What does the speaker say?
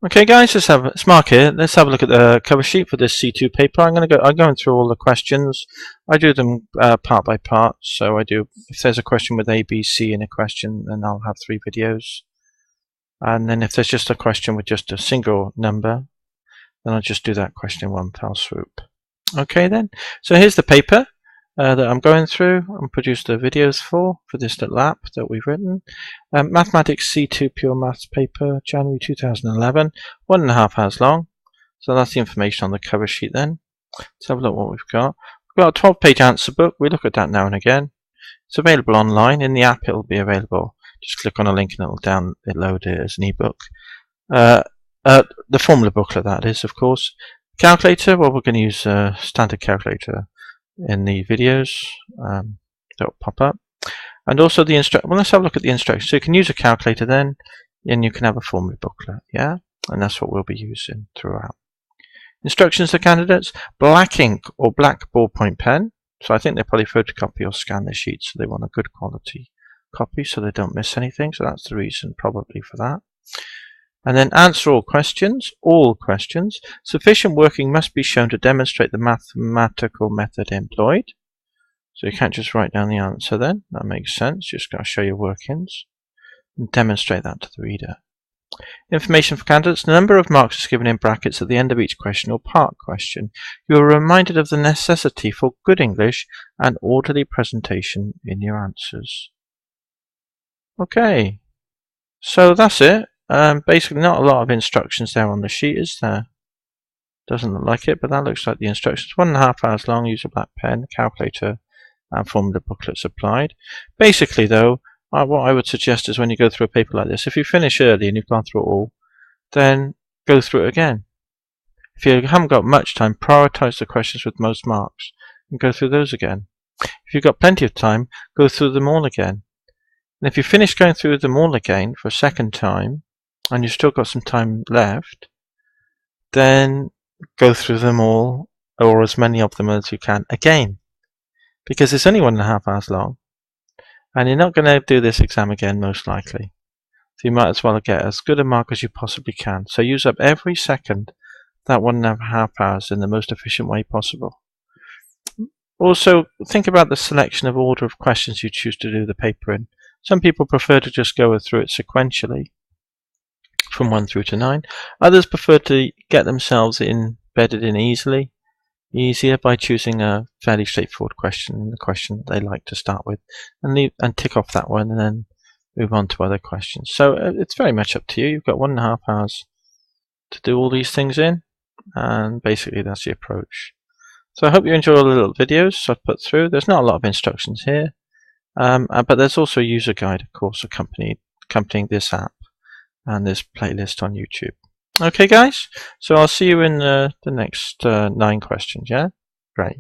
Okay guys, it's Mark here. Let's have a look at the cover sheet for this C2 paper. I'm going through all the questions. I do them part by part. So if there's a question with A, B, C in a question, then I'll have 3 videos. And then if there's just a question with just a single number, then I'll just do that question in one fell swoop. Okay then, so here's the paper that I'm going through and produced the videos for this little app that we've written. Mathematics C2 Pure Maths paper, January 2011, 1.5 hours long. So that's the information on the cover sheet then. Let's have a look what we've got. We've got a 12-page answer book. We look at that now and again. It's available online. In the app it'll be available. Just click on a link and it'll load it as an ebook. The formula booklet, that is, of course. Calculator, well, we're going to use a standard calculator in the videos that will pop up. And also the well, let's have a look at the instructions. So you can use a calculator then, and you can have a formula booklet, yeah? And that's what we'll be using throughout. Instructions to candidates: black ink or black ballpoint pen. So I think they probably photocopy or scan their sheets, so they want a good quality copy so they don't miss anything. So that's the reason probably for that. And then answer all questions. Sufficient working must be shown to demonstrate the mathematical method employed. So you can't just write down the answer then. That makes sense. You're just got to show your workings and demonstrate that to the reader. Information for candidates. The number of marks is given in brackets at the end of each question or part question. You are reminded of the necessity for good English and orderly presentation in your answers. Okay, so that's it. Basically not a lot of instructions there on the sheet, is there? Doesn't look like it, but that looks like the instructions. 1.5 hours long, use a black pen, calculator, and formula booklets applied. Basically though, what I would suggest is when you go through a paper like this, if you finish early and you've gone through it all, then go through it again. If you haven't got much time, prioritize the questions with most marks and go through those again. If you've got plenty of time, go through them all again. And if you finish going through them all again for a second time, and you've still got some time left, then go through them all, or as many of them as you can, again. Because it's only 1.5 hours long, and you're not going to do this exam again, most likely. So you might as well get as good a mark as you possibly can. So use up every second, that 1.5 hours, in the most efficient way possible. Also, think about the selection of order of questions you choose to do the paper in. Some people prefer to just go through it sequentially, from 1 through to 9. Others prefer to get themselves embedded in easier by choosing a fairly straightforward question, the question that they like to start with, and tick off that one and then move on to other questions. So it's very much up to you. You've got 1.5 hours to do all these things in, and basically that's the approach. So I hope you enjoy all the little videos I've put through. There's not a lot of instructions here, but there's also a user guide, of course, accompanying this app and this playlist on YouTube. Okay guys, so I'll see you in the next 9 questions, yeah? Great.